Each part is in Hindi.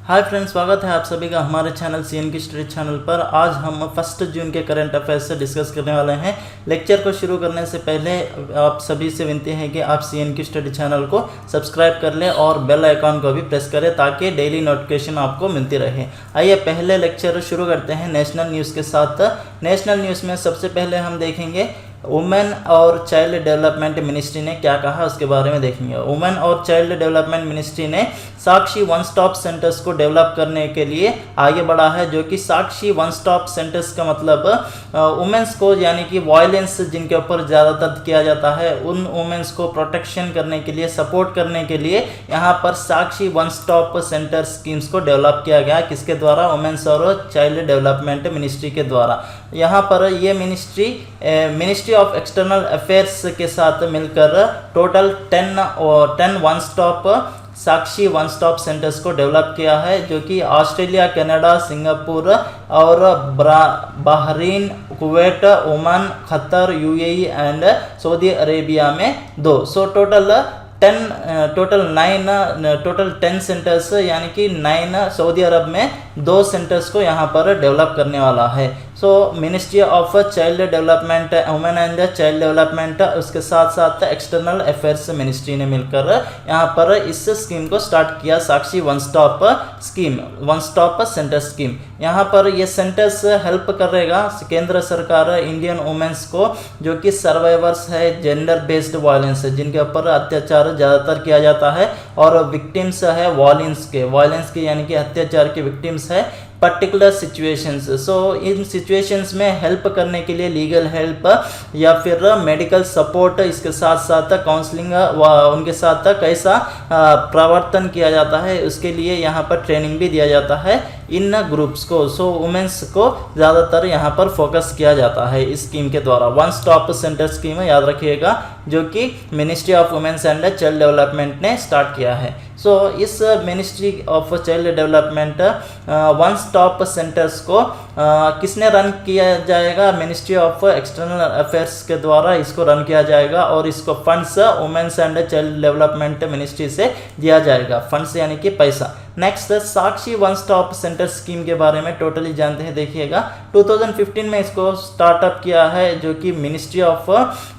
हाय फ्रेंड्स, स्वागत है आप सभी का हमारे चैनल सीएन की स्टडी चैनल पर। आज हम 1 जून के करंट अफेयर्स से डिस्कस करने वाले हैं। लेक्चर को शुरू करने से पहले आप सभी से विनती है कि आप सीएन की स्टडी चैनल को सब्सक्राइब कर लें और बेल आइकॉन को भी प्रेस करें ताकि डेली नोटिफिकेशन आपको मिलती रहे। आइए पहले लेक्चर शुरू करते हैं नेशनल न्यूज़ के साथ। नेशनल न्यूज़ में सबसे पहले हम देखेंगे वुमेन और चाइल्ड डेवलपमेंट मिनिस्ट्री ने क्या कहा, उसके बारे में देखेंगे। वुमेन और चाइल्ड डेवलपमेंट मिनिस्ट्री ने साक्षी वन स्टॉप सेंटर्स को डेवलप करने के लिए आगे बढ़ा है, जो कि साक्षी वन स्टॉप सेंटर्स का मतलब वुमेन्स को, यानी कि वायलेंस जिनके ऊपर ज़्यादातर किया जाता है, उन वुमेन्स को प्रोटेक्शन करने के लिए, सपोर्ट करने के लिए यहाँ पर साक्षी वन स्टॉप सेंटर स्कीम्स को डेवलप किया गया। किसके द्वारा? वुमेन्स और चाइल्ड डेवलपमेंट मिनिस्ट्री के द्वारा। यहाँ पर ये मिनिस्ट्री ऑफ एक्सटर्नल अफेयर्स के साथ मिलकर टोटल 10 वन स्टॉप साक्षी वन स्टॉप सेंटर्स को डेवलप किया है, जो कि ऑस्ट्रेलिया, कनाडा, सिंगापुर और Bahrain, Kuwait, Oman, Qatar, UAE and Saudi Arabia में 2। सो टोटल 10 सेंटर्स, यानी कि 9 सऊदी अरब में 2 सेंटर्स को यहाँ पर डेवलप करने वाला है। सो ministry of child development, women and child development, उसके साथ साथ एक्सटर्नल अफेयर्स मिनिस्ट्री ने मिलकर यहाँ पर इस स्कीम को स्टार्ट किया, Sakshi one stop scheme, one stop centre scheme. यहाँ पर ये सेंटर्स हेल्प करेगा केंद्र सरकार इंडियन वुमेन्स को, जो कि सर्वाइवर्स है जेंडर बेस्ड वायलेंस है, जिनके ऊपर अत्याचार ज़्यादातर किया जाता है, और विक्टिम्स है वायलेंस के यानी कि अत्याचार के विक्टिम्स है पर्टिकुलर सिचुएशंस। सो इन सिचुएशंस में हेल्प करने के लिए लीगल हेल्प या फिर मेडिकल सपोर्ट, इसके साथ साथ काउंसलिंग, उनके साथ कैसा प्रवर्तन किया जाता है, उसके लिए यहाँ पर ट्रेनिंग भी दिया जाता है इन ग्रुप्स को। सो वुमेन्स को ज़्यादातर यहाँ पर फोकस किया जाता है इस स्कीम के द्वारा। वन स्टॉप सेंटर स्कीम याद रखिएगा, जो कि ministry of women's and child development ने स्टार्ट किया है। सो इस ministry of child development one stop centres को किसने रन किया जाएगा? मिनिस्ट्री ऑफ एक्सटर्नल अफेयर्स के द्वारा इसको रन किया जाएगा, और इसको funds women's and child development ministry से दिया जाएगा। फंड्स यानी कि पैसा। Next, Sakshi one stop centre scheme के बारे में टोटली जानते हैं। देखिएगा 2015 में इसको स्टार्टअप किया है, जो कि ministry of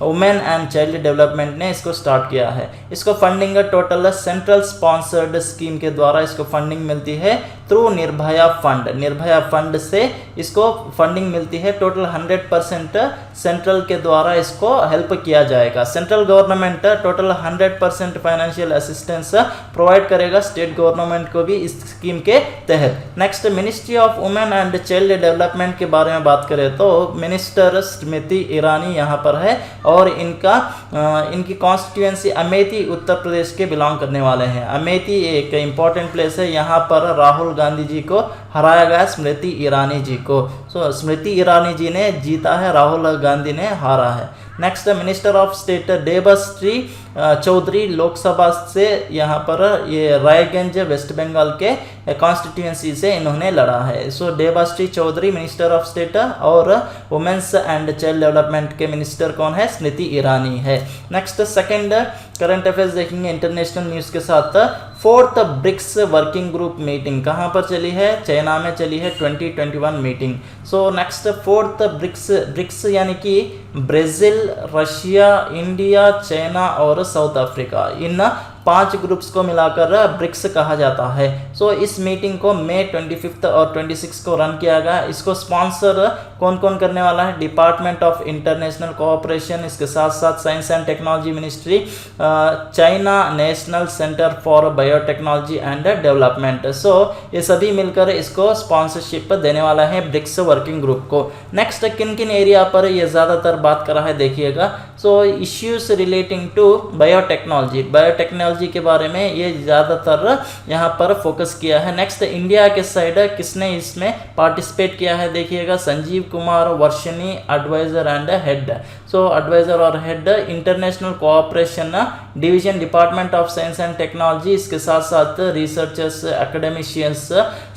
women and child development ने इसको स्टार्ट किया है। इसको funding total central sponsored scheme के द्वारा इसको फंडिंग मिलती है through Nirbhaya fund. Nirbhaya fund से इसको फंडिंग मिलती है। टोटल 100% सेंट्रल के द्वारा इसको हेल्प किया जाएगा। Central government total 100% financial assistance provide करेगा स्टेट गवर्नमेंट को भी इस स्कीम के तहत। Next, ministry of women and child development के बारे में बात करें तो मिनिस्टर स्मृति ईरानी यहाँ पर है, और इनकी कॉन्स्टिट्यूएंसी अमेठी उत्तर प्रदेश के बिलोंग करने वाले हैं। अमेठी एक इंपॉर्टेंट प्लेस है, यहाँ पर राहुल गांधी जी को हराया गया, स्मृति ईरानी जी को। सो स्मृति ईरानी जी ने जीता है, राहुल गांधी ने हारा है। Next, minister of state Debashree Chaudhary Lok Sabha से यहाँ पर ये रायगंज वेस्ट बंगाल के कॉन्स्टिट्यूएंसी से इन्होंने लड़ा है। So Debashree Chaudhary minister of state, और वुमेन्स एंड चाइल्ड डेवलपमेंट के मिनिस्टर कौन है? स्मृति ईरानी है। नेक्स्ट, सेकंड करंट अफेयर्स देखेंगे इंटरनेशनल न्यूज़ के साथ। 4th BRICS working group meeting कहाँ पर चली है? चाइना में चली है 2021 meeting. So next, 4th BRICS यानी कि ब्राज़ील, रशिया, इंडिया, चाइना और साउथ अफ्रीका, इन 5 ग्रुप्स को मिलाकर ब्रिक्स कहा जाता है। सो इस मीटिंग को मई 25 और 26 को रन किया गया। इसको स्पॉन्सर कौन कौन करने वाला है? डिपार्टमेंट ऑफ इंटरनेशनल कोऑपरेशन, इसके साथ साथ science and technology ministry, China national centre for biotechnology and development. So ये सभी मिलकर इसको स्पॉन्सरशिप देने वाला है ब्रिक्स वर्किंग ग्रुप को। नेक्स्ट, किन किन एरिया पर ये ज़्यादातर बात कर रहा है देखिएगा। सो इश्यूज रिलेटिंग टू बायोटेक्नोलॉजी के बारे में ये ज़्यादातर यहाँ पर फोकस किया है। नेक्स्ट, इंडिया के साइड किसने इसमें पार्टिसिपेट किया है देखिएगा। Sanjeev Kumar Varshney, advisor and head. So advisor और head international cooperation division, department of science and technology, इसके साथ साथ researchers, academicians,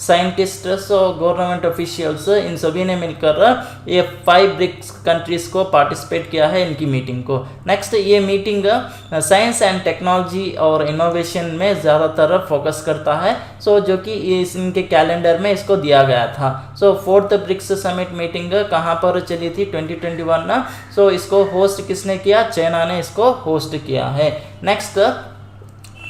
scientist, government officials, इन सभी ने मिलकर ये 5 ब्रिक्स कंट्रीज को पार्टिसिपेट किया है इनकी मीटिंग मीटिंग को। नेक्स्ट ये मीटिंग साइंस एंड टेक्नोलॉजी और इनोवेशन में ज़्यादातर फोकस करता है, सो जो कि इस इनके कैलेंडर में इसको दिया गया था। सो 4th ब्रिक्स समिट मीटिंग कहाँ पर चली थी 2021 ना, सो इसको होस्ट किसने किया, चाइना ने इसको होस्ट किया है। नेक्स्ट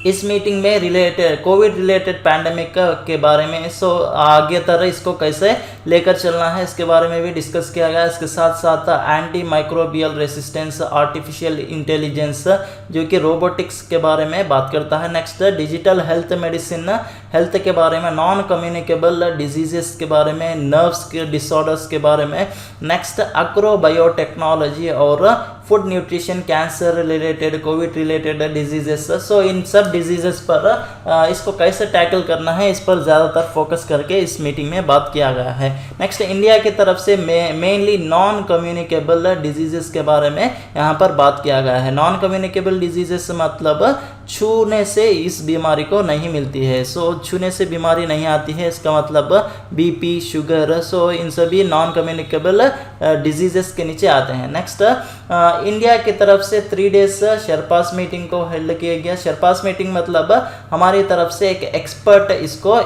इस मीटिंग में रिलेटेड कोविड रिलेटेड पैंडेमिक के बारे में, सो आगे तरह इसको कैसे लेकर चलना है इसके बारे में भी डिस्कस किया गया। इसके साथ साथ anti microbial resistance, artificial intelligence जो कि रोबोटिक्स के बारे में बात करता है। Next digital health medicine, health के बारे में, नॉन कम्युनिकेबल डिजीजेस के बारे में, नर्व्स के डिसऑर्डर्स के बारे में। नेक्स्ट अग्रो बायोटेक्नोलॉजी और food nutrition, cancer related, covid related diseases, so इन सब डिजीजेस पर इसको कैसे टैकल करना है इस पर ज़्यादातर फोकस करके इस मीटिंग में बात किया गया है। नेक्स्ट इंडिया की तरफ से मेनली नॉन कम्युनिकेबल डिजीजेस के बारे में यहाँ पर बात किया गया है। नॉन कम्युनिकेबल डिजीजेस मतलब छूने से इस बीमारी को नहीं मिलती है, सो छूने से बीमारी नहीं आती है, इसका मतलब बीपी, शुगर, सो इन सभी नॉन कम्युनिकेबल डिजीजेस के नीचे आते हैं। नेक्स्ट इंडिया की तरफ से 3 days शेरपास मीटिंग को हेल्ड किया गया। शेरपास मीटिंग मतलब हमारी तरफ से एक एक्सपर्ट इसको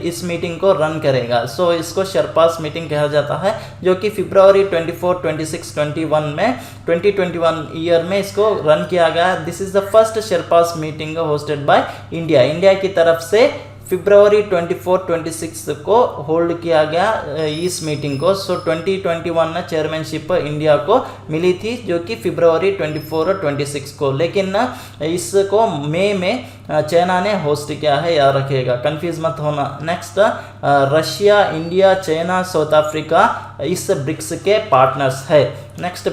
इस मीटिंग को रन करेगा, सो इसको शेरपास मीटिंग कहा जाता है, जो कि फरवरी 24, 26, 21 में 2021 ईयर में इसको रन किया गया। This is the first sherpas meeting hosted by India. India की तरफ से फरवरी 24, 26 को होल्ड किया गया इस मीटिंग को। सो 2021 में चेयरमैनशिप इंडिया को मिली थी, जो कि फरवरी 24 और 26 को, लेकिन इसको मई में चाइना ने होस्ट किया है, याद रखिएगा, कंफ्यूज मत होना। Next Russia, India, China, south Africa इस ब्रिक्स के पार्टनर्स है। नेक्स्ट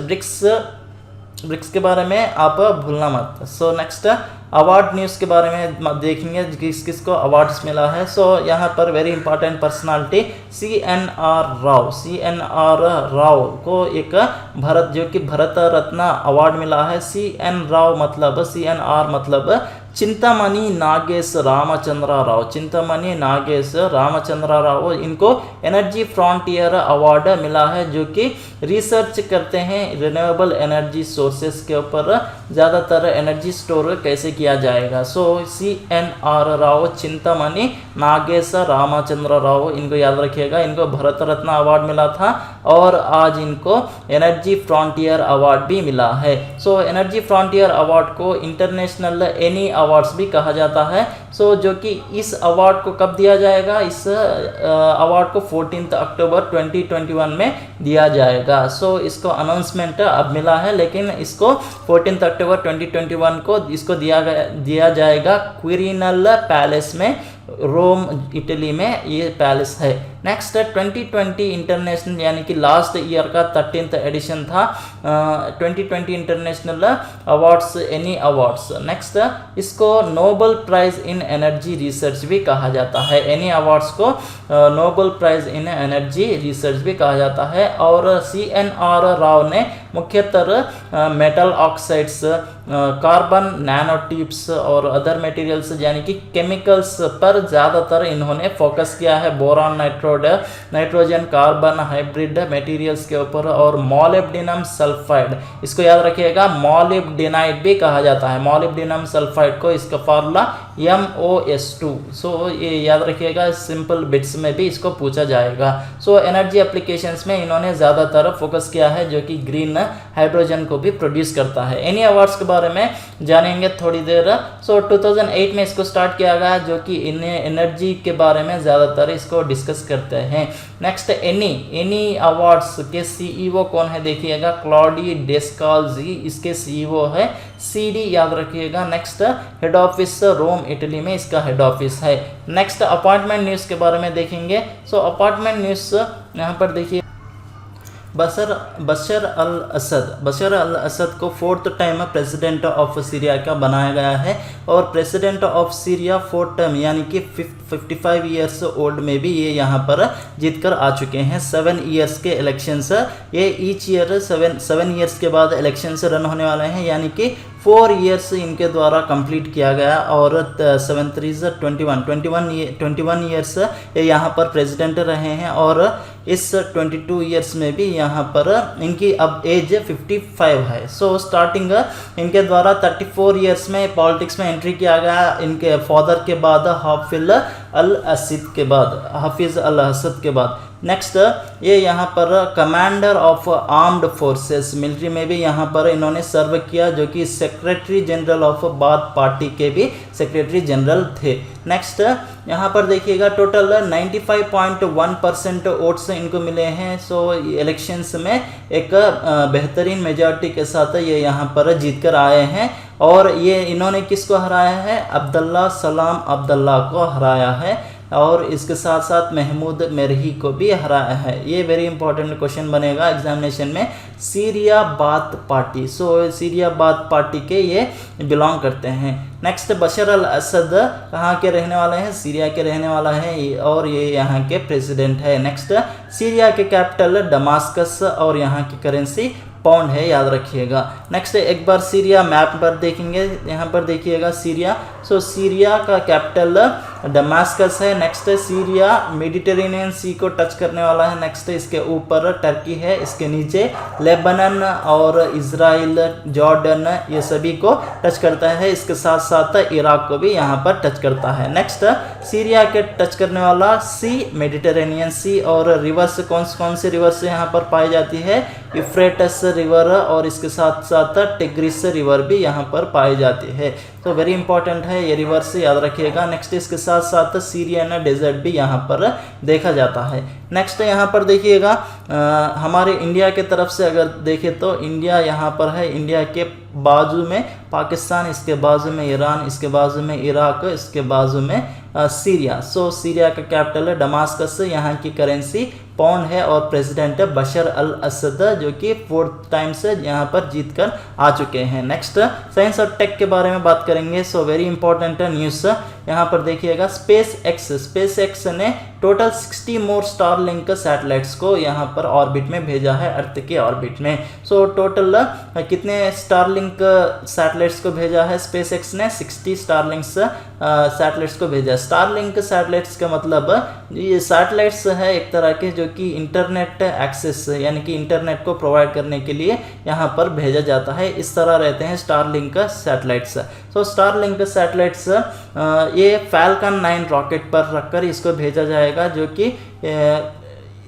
ब्रिक्स के बारे में आप भूलना मत। सो नेक्स्ट अवार्ड न्यूज़ के बारे में देखेंगे किस किस को अवार्ड्स मिला है। सो यहाँ पर very important personality CNR Rao को एक जो कि भारत रत्न अवार्ड मिला है। CNR मतलब चिंतामणि नागेश रामचंद्र राव, चिंतामणि नागेश रामचंद्र राव, इनको एनर्जी फ्रंटियर अवार्ड मिला है, जो कि रिसर्च करते हैं रिन्यूएबल एनर्जी सोर्सेस के ऊपर, ज़्यादातर एनर्जी स्टोर कैसे किया जाएगा। सो CNR राव, चिंतामणि नागेश रामचंद्र राव, इनको याद रखिएगा, इनको भारत रत्न अवार्ड मिला था और आज इनको एनर्जी फ्रंटियर अवार्ड भी मिला है। सो एनर्जी फ्रंटियर अवार्ड को इंटरनेशनल एनी अवार्ड्स भी कहा जाता है। सो जो कि इस अवार्ड को कब दिया जाएगा, इस अवार्ड को 14 अक्टूबर 2021 में दिया जाएगा। सो इसको अनाउंसमेंट अब मिला है, लेकिन इसको 14 अक्टूबर 2021 को इसको दिया जाएगा क्विरिनल पैलेस में, रोम इटली में ये पैलेस है। नेक्स्ट 2020 इंटरनेशनल यानी कि लास्ट ईयर का 13th एडिशन था 2020 international awards, Eni awards. Next इसको Nobel prize in energy research भी कहा जाता है। एनी अवार्ड्स को Nobel prize in energy research भी कहा जाता है। और CNR राव ने मुख्यतः metal oxides, carbon nano tubes और अदर मटेरियल्स यानी कि केमिकल्स पर ज़्यादातर इन्होंने फोकस किया है। Boron, nitrogen, carbon, hybrid materials के ऊपर, और मॉलिब्डेनम सल्फाइड, इसको याद रखिएगा, मॉलिब्डेनाइट भी कहा जाता है। मॉलिब्डेनम सल्फाइड को इसका फार्मूला MOS2। सो ये याद रखिएगा, सिंपल बिट्स में भी इसको पूछा जाएगा। सो एनर्जी एप्लीकेशंस में इन्होंने ज़्यादातर फोकस किया है, जो कि ग्रीन हाइड्रोजन को भी प्रोड्यूस करता है। एनी अवार्ड्स के बारे में जानेंगे थोड़ी देर। सो 2008 में इसको स्टार्ट किया गया, जो कि एनर्जी के बारे में ज़्यादातर इसको डिस्कस करते हैं। नेक्स्ट एनी अवार्ड्स के CEO कौन है देखिएगा, क्लॉडी डेस्काल्जी इसके CEO है। CD याद रखिएगा। Next head office Rome Italy में इसका हेड ऑफिस है। नेक्स्ट अपॉइंटमेंट न्यूज़ के बारे में देखेंगे। सो अपॉइंटमेंट न्यूज़ यहाँ पर देखिए, बशर अल असद को 4th time president of Syria का बनाया गया है, और president of Syria 4th time यानी कि 55 ईयर्स ओल्ड में भी ये यहाँ पर जीत कर आ चुके हैं। 7 ईयर्स के इलेक्शंस, ये ईच ईयर 7 ईयर्स के बाद इलेक्शंस रन होने वाले हैं, यानी कि 4 ईयर्स इनके द्वारा कंप्लीट किया गया। और 7 3 21 ईयर्स ये यहाँ पर प्रेसिडेंट रहे हैं। और इस 22 ईयर्स में भी यहाँ पर इनकी अब एज 55 है। सो स्टार्टिंग इनके द्वारा 34 ईयर्स में पॉलिटिक्स में एंट्री किया गया, इनके फादर के बाद हाफिज अल असद के बाद। नेक्स्ट ये यहाँ पर commander of armed forces, military में भी यहाँ पर इन्होंने सर्व किया, जो कि secretary general of bath party के भी सेक्रेटरी जनरल थे। नेक्स्ट यहाँ पर देखिएगा टोटल 95.1% वोट्स इनको मिले हैं। सो इलेक्शंस में एक बेहतरीन मेजॉरिटी के साथ ये यहाँ पर जीत कर आए हैं। और ये इन्होंने किसको हराया है? अब्दुल्ला सलाम अब्दुल्ला को हराया है, और इसके साथ साथ महमूद मेरही को भी हराया है। ये वेरी इंपॉर्टेंट क्वेश्चन बनेगा एग्जामिनेशन में। सीरिया बाथ पार्टी, सो सीरिया बाथ पार्टी के ये बिलोंग करते हैं। नेक्स्ट बशर अल असद कहाँ के रहने वाले हैं? सीरिया के रहने वाला है, और ये यहाँ के प्रेसिडेंट है। नेक्स्ट सीरिया के कैपिटल दमास्कस, और यहाँ की करेंसी पाउंड है, याद रखिएगा। नेक्स्ट एक बार सीरिया मैप पर देखेंगे, यहाँ पर देखिएगा सीरिया। सो सीरिया का कैपिटल दमास्कस है। नेक्स्ट सीरिया मेडिटेरेनियन सी को टच करने वाला है। नेक्स्ट इसके ऊपर टर्की है, इसके नीचे लेबनान और इजराइल, जॉर्डन, ये सभी को टच करता है। इसके साथ साथ इराक को भी यहाँ पर टच करता है। नेक्स्ट सीरिया के टच करने वाला सी मेडिटेरेनियन सी, और रिवर्स कौन से रिवर्स यहाँ पर पाई जाती है? यूफ्रेटस रिवर, और इसके साथ साथ टिग्रिस रिवर भी यहाँ पर पाई जाती है। तो वेरी इंपॉर्टेंट है, ये रिवर से याद रखिएगा। नेक्स्ट इसके साथ साथ सीरियन डेजर्ट भी यहाँ पर देखा जाता है। नेक्स्ट यहाँ पर देखिएगा हमारे इंडिया के तरफ से अगर देखें तो इंडिया यहाँ पर है, इंडिया के बाजू में पाकिस्तान, इसके बाजू में ईरान, इसके बाजू में इराक, इसके बाजू में सीरिया। सो सीरिया का कैपिटल है दमास्कस, यहाँ की करेंसी पाउंड है, और प्रेसिडेंट बशर अल असद, जो कि 4th टाइम से यहाँ पर जीत कर आ चुके हैं। नेक्स्ट साइंस और टेक के बारे में बात करेंगे। सो वेरी इंपॉर्टेंट न्यूज़ यहाँ पर देखिएगा। स्पेस एक्स ने टोटल 60 मोर स्टारलिंक सैटेलाइट्स को यहाँ पर ऑर्बिट में भेजा है, अर्थ के ऑर्बिट में। सो टोटल कितने स्टारलिंक सैटेलाइट्स को भेजा है? स्पेस एक्स ने 60 स्टारलिंक सैटेलाइट्स को भेजा। स्टारलिंक सैटेलाइट्स का मतलब ये सैटेलाइट्स है एक तरह के, जो कि इंटरनेट एक्सेस यानी कि इंटरनेट को प्रोवाइड करने के लिए यहाँ पर भेजा जाता है। इस तरह रहते हैं स्टारलिंक सैटेलाइट्स। सो स्टारलिंक सैटेलाइट्स ये फैल्कन 9 रॉकेट पर रखकर इसको भेजा जाएगा, जो कि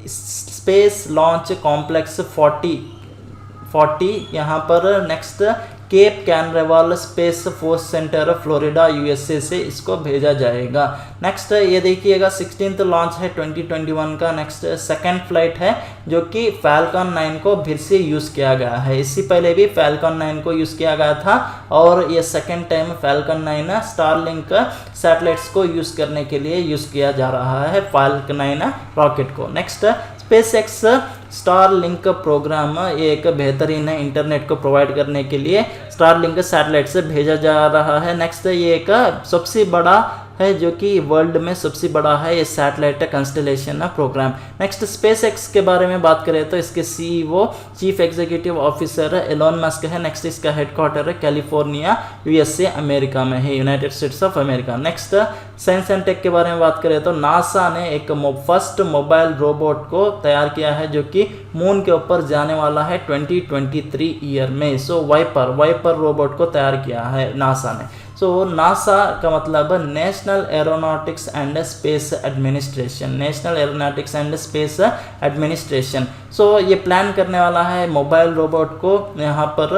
स्पेस लॉन्च कॉम्प्लेक्स 40 यहाँ पर। Next Cape Canaveral space force centre Florida USA से इसको भेजा जाएगा। नेक्स्ट ये देखिएगा 16th लॉन्च है 2021 का। नेक्स्ट सेकंड फ्लाइट है, जो कि फैल्कन 9 को फिर से यूज़ किया गया है। इससे पहले भी फैल्कन 9 को यूज़ किया गया था, और ये second time Falcon 9 Starlink satellites को यूज़ करने के लिए यूज़ किया जा रहा है, फैल्कन 9 रॉकेट को। Next SpaceX Starlink programme, ये एक बेहतरीन है इंटरनेट को प्रोवाइड करने के लिए स्टारलिंक सैटेलाइट से भेजा जा रहा है। नेक्स्ट ये एक सबसे बड़ा है, जो कि वर्ल्ड में सबसे बड़ा है ये satellite constellation programme. Next SpaceX के बारे में बात करें तो इसके CEO chief executive officer Elon Musk है। नेक्स्ट इसका हेडक्वार्टर है कैलिफोर्निया यूएसए अमेरिका में है, United States of America. Next science and tech के बारे में बात करें तो नासा ने एक फर्स्ट मोबाइल रोबोट को तैयार किया है, जो कि मून के ऊपर जाने वाला है 2023 ईयर में। सो वाइपर रोबोट को तैयार किया है नासा ने। सो नासा का मतलब national aeronautics and space administration, national aeronautics and space administration. So ये प्लान करने वाला है मोबाइल रोबोट को यहाँ पर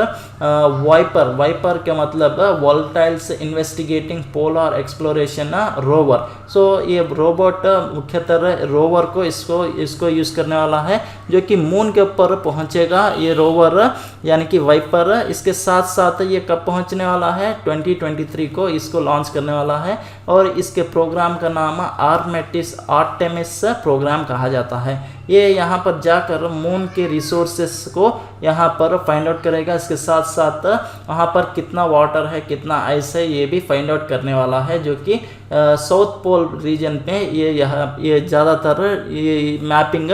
वाइपर का मतलब वॉल्टाइल्स इन्वेस्टिगेटिंग पोलर एक्सप्लोरेशन रोवर। सो ये रोबोट मुख्यतः रोवर को इसको यूज़ करने वाला है, जो कि मून के ऊपर पहुँचेगा ये रोवर यानी कि वाइपर। इसके साथ साथ ये कब पहुँचने वाला है? 2023 को इसको लॉन्च करने वाला है, और इसके प्रोग्राम का नाम आर्टेमिस प्रोग्राम कहा जाता है। ये यहाँ पर जाकर मून के रिसोर्सेस को यहाँ पर फाइंड आउट करेगा। इसके साथ साथ वहाँ पर कितना वाटर है, कितना आइस है, ये भी फाइंड आउट करने वाला है, जो कि साउथ पोल रीजन पे ये ज़्यादातर ये मैपिंग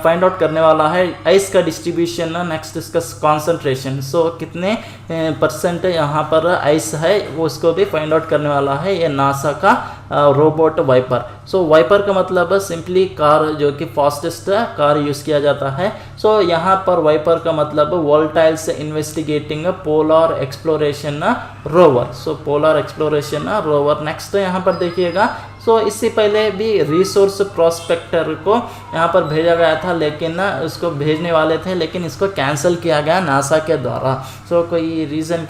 फाइंड आउट करने वाला है। आइस का डिस्ट्रीब्यूशन, नेक्स्ट इसका कॉन्सेंट्रेशन, सो कितने परसेंट यहाँ पर आइस है वो उसको भी फाइंड आउट करने वाला है ये नासा का रोबोट वाइपर। सो वाइपर का मतलब सिंपली कार जो कि फास्टेस्ट कार यूज़ किया जाता है। सो यहाँ पर वाइपर का मतलब वोल्टाइल्स इन्वेस्टिगेटिंग पोलर एक्सप्लोरेशन रोवर। सो पोलर एक्सप्लोरेशन रोवर। नेक्स्ट यहाँ पर देखिएगा, सो इससे पहले भी रिसोर्स प्रोस्पेक्टर को यहाँ पर भेजा गया था, लेकिन उसको भेजने वाले थे लेकिन इसको कैंसिल किया गया नासा के द्वारा। सो कई रीज़न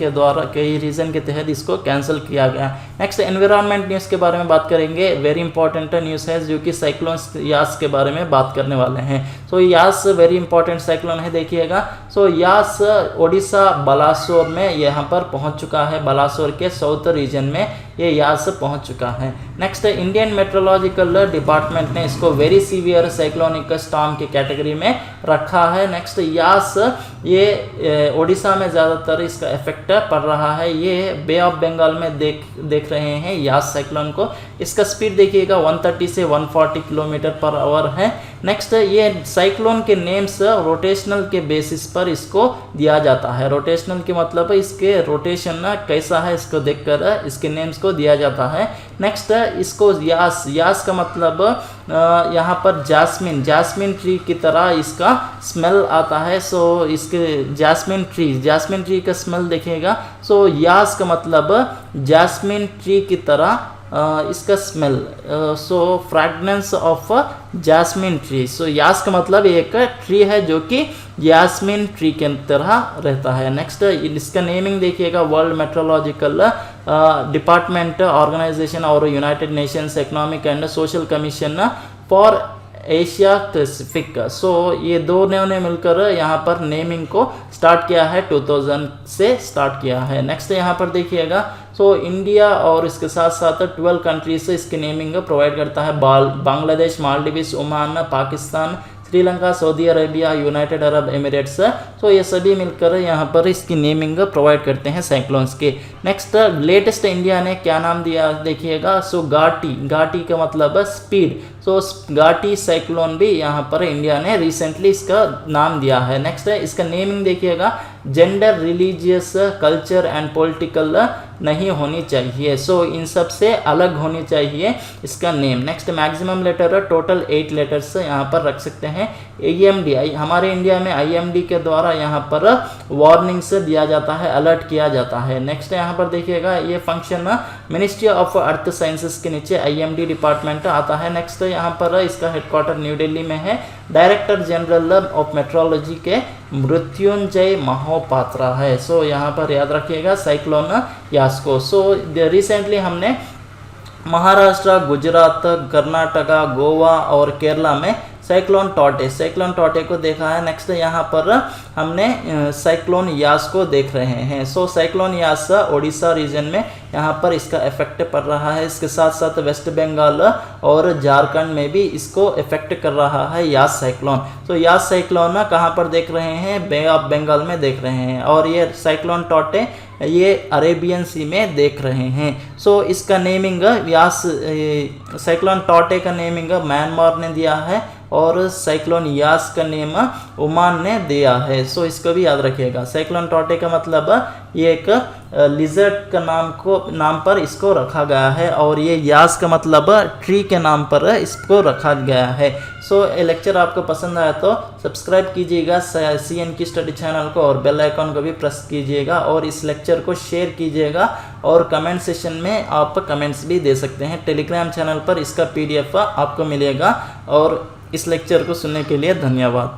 के तहत इसको कैंसिल किया गया। नेक्स्ट एनवायरनमेंट न्यूज़ के बारे में बात करेंगे। वेरी इंपॉर्टेंट न्यूज़ है जो कि साइक्लोन यास के बारे में बात करने वाले हैं। सो यास वेरी इंपॉर्टेंट साइक्लोन है, देखिएगा। सो यास ओडिशा बालासोर में यहाँ पर पहुँच चुका है। बालासोर के साउथ रीजन में ये यास पहुँच चुका है। नेक्स्ट इंडियन मेट्रोलॉजिकल डिपार्टमेंट ने इसको वेरी सीवियर साइक्लोनिक स्टॉर्म की कैटेगरी में रखा है। नेक्स्ट यास ये ओडिशा में ज़्यादातर इसका इफेक्ट पड़ रहा है। ये बे ऑफ बंगाल में देख रहे हैं यास साइक्लोन को। इसका स्पीड देखिएगा 130 से 140 किलोमीटर पर आवर है। नेक्स्ट ये साइक्लोन के नेम्स रोटेशनल के बेसिस पर इसको दिया जाता है। रोटेशनल के मतलब इसके रोटेशन कैसा है इसको देखकर इसके नेम्स को दिया जाता है। नेक्स्ट इसको यास का मतलब यहाँ पर जैस्मिन ट्री की तरह इसका स्मेल आता है। सो इसके जैस्मिन ट्री का स्मेल देखिएगा। सो यास का मतलब जैस्मिन ट्री की तरह इसका smell, so fragrance of jasmine tree. So Yaas का मतलब एक ट्री है जो कि जैस्मिन ट्री के तरह रहता है। नेक्स्ट इसका नेमिंग देखिएगा, वर्ल्ड मेट्रोलॉजिकल डिपार्टमेंट ऑर्गेनाइजेशन और United Nations economic and social commission for Asia Pacific. So ये दो ने मिलकर यहाँ पर नेमिंग को स्टार्ट किया है, 2000 से स्टार्ट किया है। नेक्स्ट यहाँ पर देखिएगा, सो इंडिया और इसके साथ साथ 12 कंट्रीज से इसकी नेमिंग प्रोवाइड करता है। Bangladesh, Maldives, Oman, Pakistan, Sri Lanka, Saudi Arabia, United Arab Emirates. So ये सभी मिलकर यहाँ पर इसकी नेमिंग प्रोवाइड करते हैं साइक्लोन्स के। नेक्स्ट लेटेस्ट इंडिया ने क्या नाम दिया देखिएगा। सो गाटी का मतलब स्पीड। सो गाटी साइक्लोन भी यहाँ पर इंडिया ने रिसेंटली इसका नाम दिया है। नेक्स्ट इसका नेमिंग देखिएगा, gender, religious, culture and political नहीं होनी चाहिए। सो इन सब से अलग होनी चाहिए इसका name. Next maximum letter total 8 letters यहाँ पर रख सकते हैं। AMD हमारे इंडिया में IMD के द्वारा यहाँ पर वार्निंग्स दिया जाता है, अलर्ट किया जाता है। नेक्स्ट यहाँ पर देखिएगा, ये function ministry of earth sciences के नीचे IMD डिपार्टमेंट आता है। नेक्स्ट यहाँ पर इसका हेडक्वार्टर न्यू दिल्ली में है। डायरेक्टर जनरल ऑफ मेट्रोलॉजी के मृत्युंजय महापात्रा है। सो यहाँ पर याद रखिएगा साइक्लोन यास को। सो रिसेंटली हमने महाराष्ट्र, गुजरात, कर्नाटका, गोवा और केरला में साइक्लोन टॉटे को देखा है। नेक्स्ट यहाँ पर हमने साइक्लोन यास को देख रहे हैं। सो साइक्लोन यास ओडिशा रीजन में यहाँ पर इसका इफेक्ट पड़ रहा है। इसके साथ साथ वेस्ट बंगाल और झारखंड में भी इसको इफेक्ट कर रहा है यास साइक्लोन। तो यास साइक्लोन कहाँ पर देख रहे हैं, बे ऑफ बंगाल में देख रहे हैं, और ये साइक्लोन टॉटे ये अरेबियन सी में देख रहे हैं। सो इसका नेमिंग यास साइक्लोन टॉटे का नेमिंग म्यांमार ने दिया है और साइक्लोन यास का नेम ओमान ने दिया है। सो इसको भी याद रखिएगा। साइक्लोन टॉटे का मतलब ये एक लिजर्ड का नाम पर इसको रखा गया है, और ये यास का मतलब ट्री के नाम पर इसको रखा गया है। सो ये लेक्चर आपको पसंद आया तो सब्सक्राइब कीजिएगा CN की स्टडी चैनल को, और बेल आइकॉन को भी प्रेस कीजिएगा, और इस लेक्चर को शेयर कीजिएगा, और कमेंट सेशन में आप कमेंट्स भी दे सकते हैं। टेलीग्राम चैनल पर इसका PDF आपको मिलेगा। और इस लेक्चर को सुनने के लिए धन्यवाद।